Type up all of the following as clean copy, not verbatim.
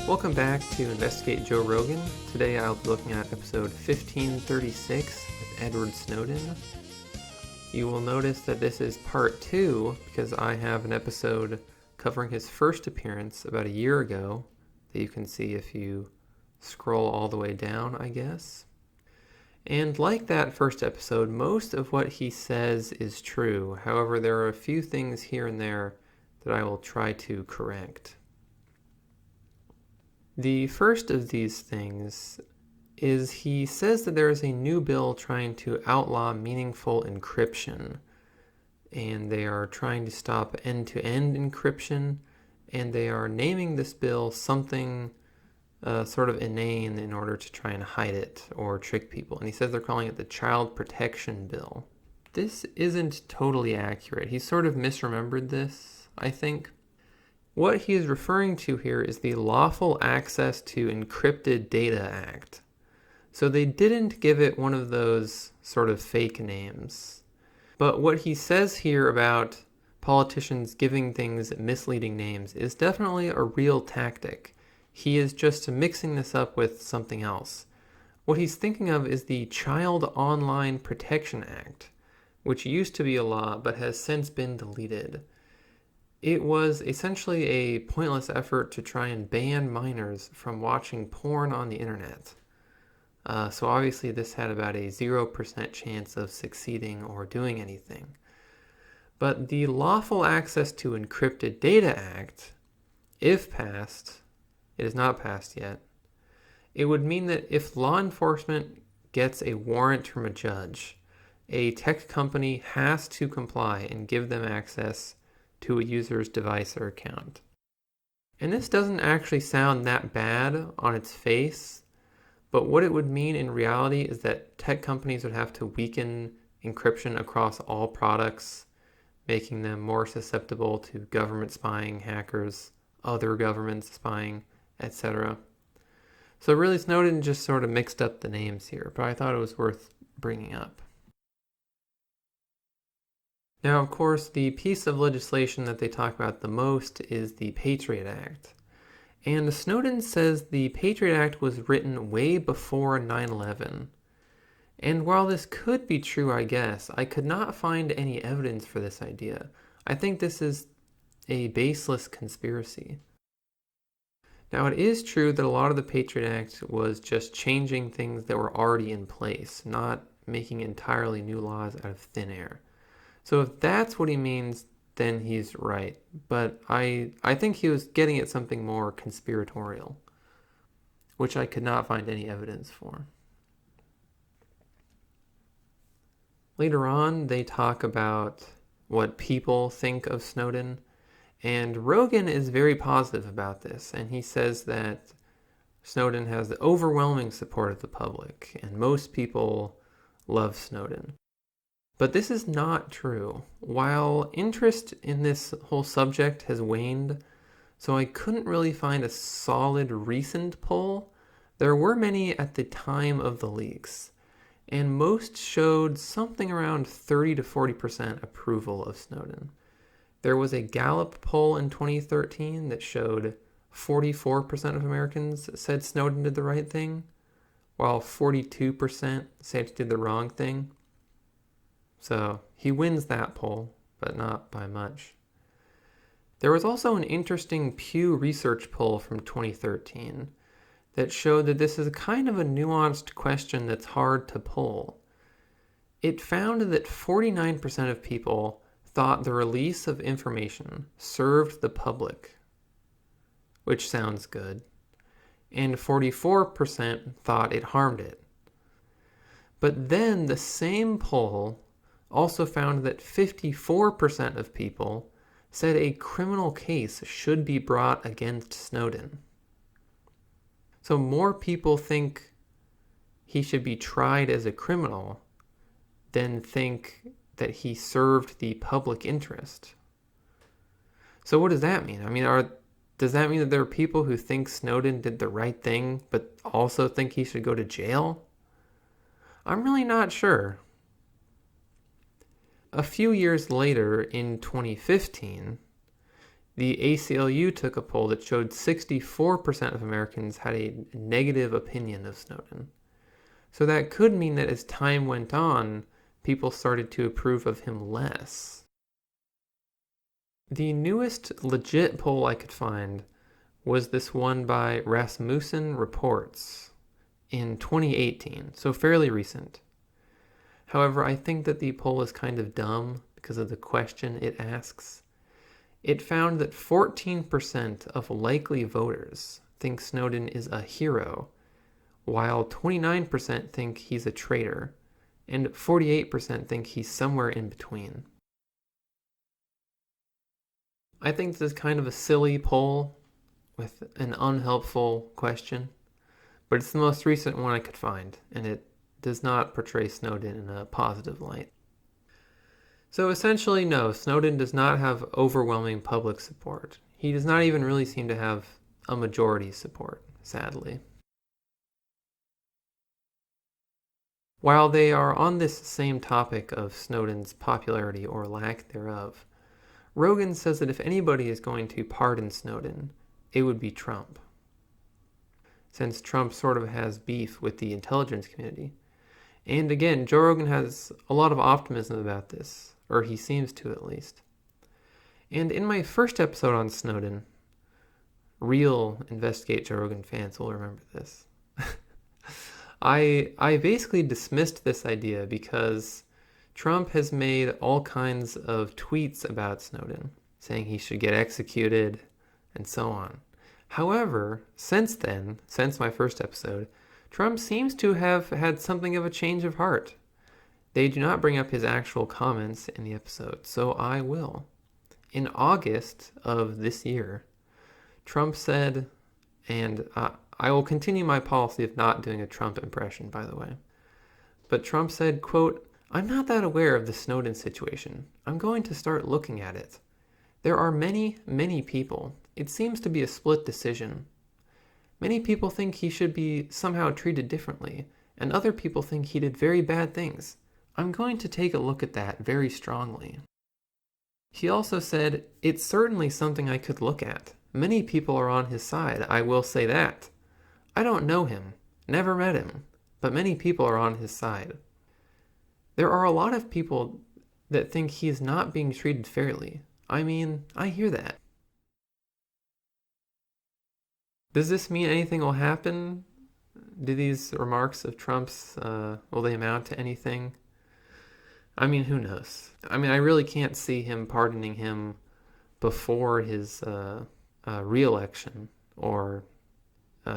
Welcome back to Investigate Joe Rogan. Today I'll be looking at episode 1536 with Edward Snowden. You will notice that this is part 2 because I have an episode covering his first appearance about a year ago that you can see if you scroll all the way down, I guess. And like that first episode, most of what he says is true. However, there are a few things here and there that I will try to correct. The first of these things is he says that there is a new bill trying to outlaw meaningful encryption, and they are trying to stop end-to-end encryption, and they are naming this bill something sort of inane in order to try and hide it or trick people. And he says they're calling it the Child Protection Bill. This isn't totally accurate. He sort of misremembered this, I think. What he is referring to here is the Lawful Access to Encrypted Data Act. So they didn't give it one of those sort of fake names. But what he says here about politicians giving things misleading names is definitely a real tactic. He is just mixing this up with something else. What he's thinking of is the Child Online Protection Act, which used to be a law but has since been deleted. It was essentially a pointless effort to try and ban minors from watching porn on the internet. So obviously this had about a 0% chance of succeeding or doing anything. But the Lawful Access to Encrypted Data Act, if passed, it is not passed yet, it would mean that if law enforcement gets a warrant from a judge, a tech company has to comply and give them access to a user's device or account. And this doesn't actually sound that bad on its face, but what it would mean in reality is that tech companies would have to weaken encryption across all products, making them more susceptible to government spying, hackers, other governments spying, etc. So really Snowden just sort of mixed up the names here, but I thought it was worth bringing up. Now, of course, the piece of legislation that they talk about the most is the Patriot Act. And Snowden says the Patriot Act was written way before 9/11. And while this could be true, I guess, I could not find any evidence for this idea. I think this is a baseless conspiracy. Now, it is true that a lot of the Patriot Act was just changing things that were already in place, not making entirely new laws out of thin air. So if that's what he means, then he's right. But I think he was getting at something more conspiratorial, which I could not find any evidence for. Later on, they talk about what people think of Snowden, and Rogan is very positive about this, and he says that Snowden has the overwhelming support of the public, and most people love Snowden. But this is not true. While interest in this whole subject has waned, so I couldn't really find a solid recent poll, there were many at the time of the leaks, and most showed something around 30 to 40% approval of Snowden. There was a Gallup poll in 2013 that showed 44% of Americans said Snowden did the right thing, while 42% said he did the wrong thing. So he wins that poll, but not by much. There was also an interesting Pew Research poll from 2013 that showed that this is kind of a nuanced question that's hard to poll. It found that 49% of people thought the release of information served the public, which sounds good, and 44% thought it harmed it. But then the same poll also found that 54% of people said a criminal case should be brought against Snowden. So more people think he should be tried as a criminal than think that he served the public interest. So what does that mean? I mean, does that mean that there are people who think Snowden did the right thing but also think he should go to jail? I'm really not sure. A few years later, in 2015, The ACLU took a poll that showed 64% of Americans had a negative opinion of Snowden. So that could mean that as time went on, people started to approve of him less. The newest legit poll I could find was this one by Rasmussen Reports in 2018, so fairly recent. However, I think that the poll is kind of dumb because of the question it asks. It found that 14% of likely voters think Snowden is a hero, while 29% think he's a traitor, and 48% think he's somewhere in between. I think this is kind of a silly poll with an unhelpful question, but it's the most recent one I could find, and it does not portray Snowden in a positive light. So essentially, no, Snowden does not have overwhelming public support. He does not even really seem to have a majority support, sadly. While they are on this same topic of Snowden's popularity or lack thereof, Rogan says that if anybody is going to pardon Snowden, it would be Trump, since Trump sort of has beef with the intelligence community. And again, Joe Rogan has a lot of optimism about this, or he seems to at least. And in my first episode on Snowden, real Investigate Joe Rogan fans will remember this. I basically dismissed this idea because Trump has made all kinds of tweets about Snowden, saying he should get executed and so on. However, since then, since my first episode, Trump seems to have had something of a change of heart. They do not bring up his actual comments in the episode, so I will. In August of this year, Trump said, and I will continue my policy of not doing a Trump impression, by the way, but Trump said, quote, "I'm not that aware of the Snowden situation. I'm going to start looking at it. There are many, many people. It seems to be a split decision. Many people think he should be somehow treated differently, and other people think he did very bad things. I'm going to take a look at that very strongly." He also said, "It's certainly something I could look at. Many people are on his side, I will say that. I don't know him, never met him, but many people are on his side. There are a lot of people that think he is not being treated fairly. I mean, I hear that." Does this mean anything will happen? Do these remarks of Trump's, will they amount to anything? I mean, who knows? I mean, I really can't see him pardoning him before his re-election or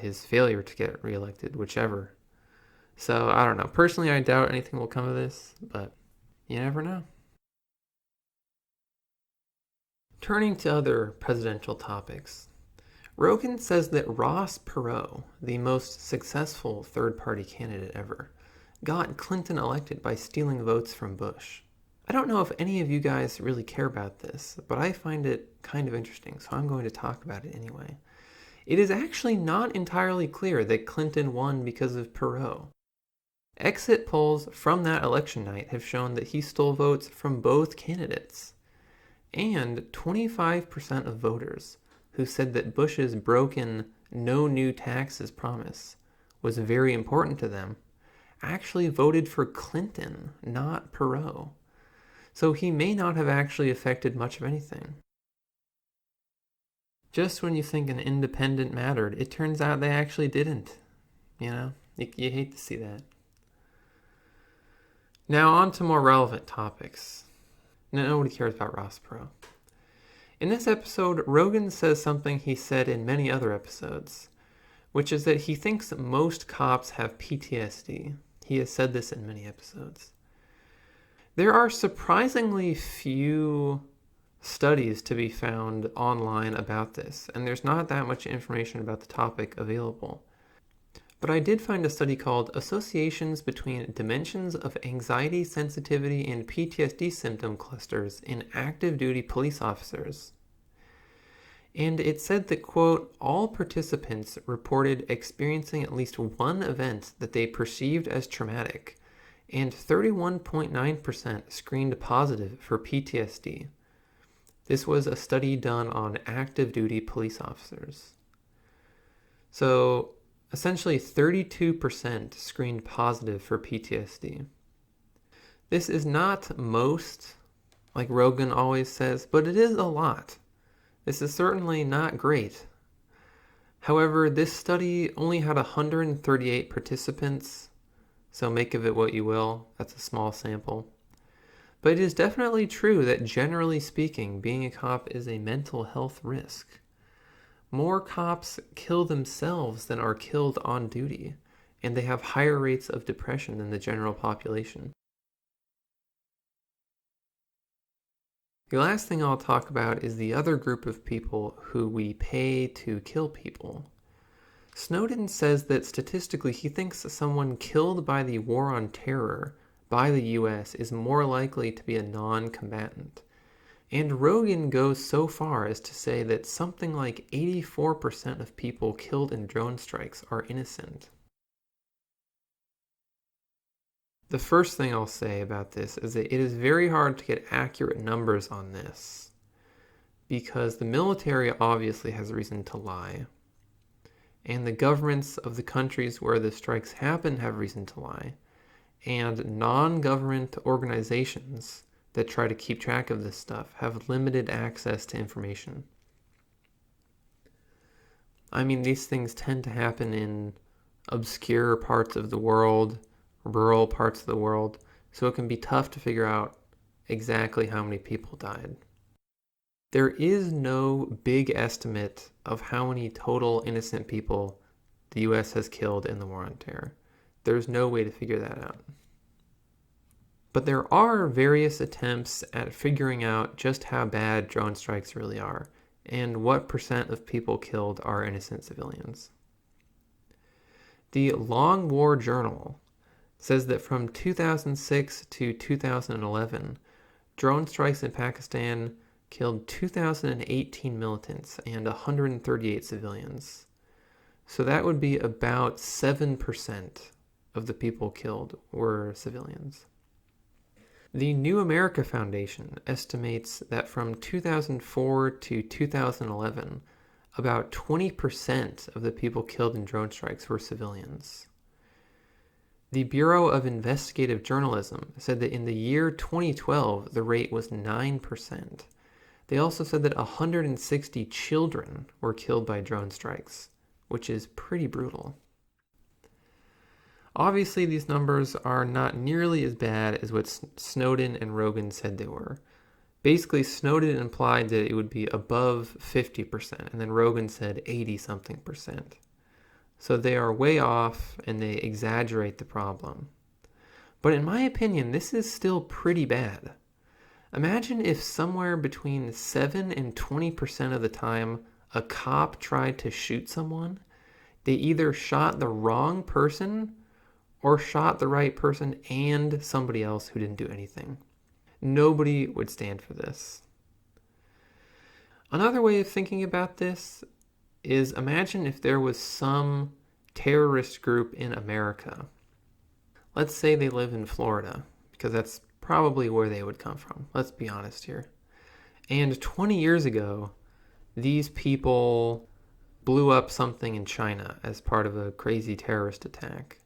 his failure to get re-elected, whichever. So, I don't know. Personally, I doubt anything will come of this, but you never know. Turning to other presidential topics, Rogan says that Ross Perot, the most successful third-party candidate ever, got Clinton elected by stealing votes from Bush. I don't know if any of you guys really care about this, but I find it kind of interesting, so I'm going to talk about it anyway. It is actually not entirely clear that Clinton won because of Perot. Exit polls from that election night have shown that he stole votes from both candidates. And 25% of voters who said that Bush's broken no new taxes promise was very important to them actually voted for Clinton, not Perot. So he may not have actually affected much of anything. Just when you think an independent mattered, it turns out they actually didn't. You know, you hate to see that. Now on to more relevant topics. Nobody cares about Ross Perot. In this episode, Rogan says something he said in many other episodes, which is that he thinks that most cops have PTSD. He has said this in many episodes. There are surprisingly few studies to be found online about this, and there's not that much information about the topic available. But I did find a study called Associations Between Dimensions of Anxiety, Sensitivity, and PTSD Symptom Clusters in Active Duty Police Officers. And it said that, quote, all participants reported experiencing at least one event that they perceived as traumatic, and 31.9% screened positive for PTSD. This was a study done on active duty police officers. So essentially 32% screened positive for PTSD. This is not most, like Rogan always says, but it is a lot. This is certainly not great. However, this study only had 138 participants, so make of it what you will. That's a small sample. But it is definitely true that generally speaking, being a cop is a mental health risk. More cops kill themselves than are killed on duty, and they have higher rates of depression than the general population. The last thing I'll talk about is the other group of people who we pay to kill people. Snowden says that statistically he thinks someone killed by the war on terror by the US is more likely to be a non-combatant. And Rogan goes so far as to say that something like 84% of people killed in drone strikes are innocent. The first thing I'll say about this is that it is very hard to get accurate numbers on this because the military obviously has reason to lie, and the governments of the countries where the strikes happen have reason to lie, and non-government organizations that try to keep track of this stuff have limited access to information. I mean, these things tend to happen in obscure parts of the world, rural parts of the world, so it can be tough to figure out exactly how many people died. There is no big estimate of how many total innocent people the US has killed in the war on terror. There's no way to figure that out. But there are various attempts at figuring out just how bad drone strikes really are and what percent of people killed are innocent civilians. The Long War Journal says that from 2006 to 2011, drone strikes in Pakistan killed 2,018 militants and 138 civilians. So that would be about 7% of the people killed were civilians. The New America Foundation estimates that from 2004 to 2011, about 20% of the people killed in drone strikes were civilians. The Bureau of Investigative Journalism said that in the year 2012, the rate was 9%. They also said that 160 children were killed by drone strikes, which is pretty brutal. Obviously, these numbers are not nearly as bad as what Snowden and Rogan said they were. Basically, Snowden implied that it would be above 50%, and then Rogan said 80-something%. So they are way off, and they exaggerate the problem. But in my opinion, this is still pretty bad. Imagine if somewhere between 7 and 20% of the time a cop tried to shoot someone, they either shot the wrong person or shot the right person and somebody else who didn't do anything. Nobody would stand for this. Another way of thinking about this is imagine if there was some terrorist group in America. Let's say they live in Florida, because that's probably where they would come from. Let's be honest here. And 20 years ago, these people blew up something in China as part of a crazy terrorist attack.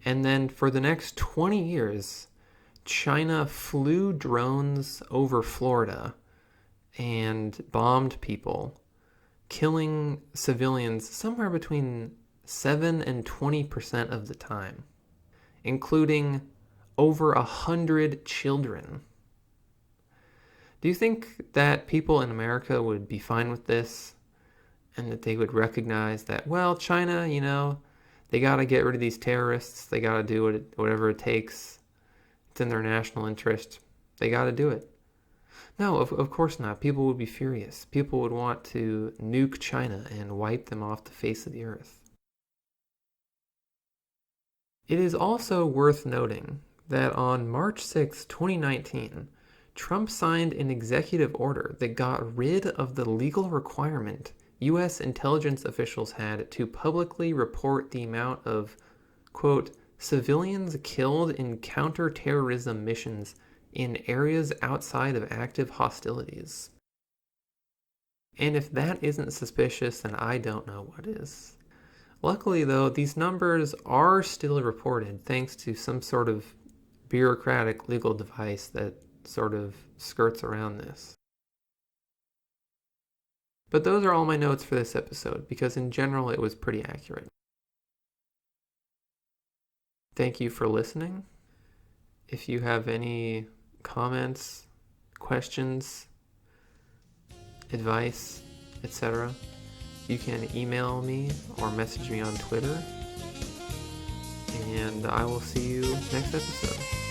And then for the next 20 years, China flew drones over Florida and bombed people, killing civilians somewhere between 7 and 20% of the time, including over 100 children. Do you think that people in America would be fine with this and that they would recognize that, well, China, they got to get rid of these terrorists. They got to do whatever it takes. It's in their national interest. They got to do it. No, of course not. People would be furious. People would want to nuke China and wipe them off the face of the earth. It is also worth noting that on March 6, 2019, Trump signed an executive order that got rid of the legal requirement U.S. intelligence officials had to publicly report the amount of, quote, civilians killed in counterterrorism missions in areas outside of active hostilities. And if that isn't suspicious, then I don't know what is. Luckily, though, these numbers are still reported thanks to some sort of bureaucratic legal device that sort of skirts around this. But those are all my notes for this episode, because in general it was pretty accurate. Thank you for listening. If you have any comments, questions, advice, etc., you can email me or message me on Twitter. And I will see you next episode.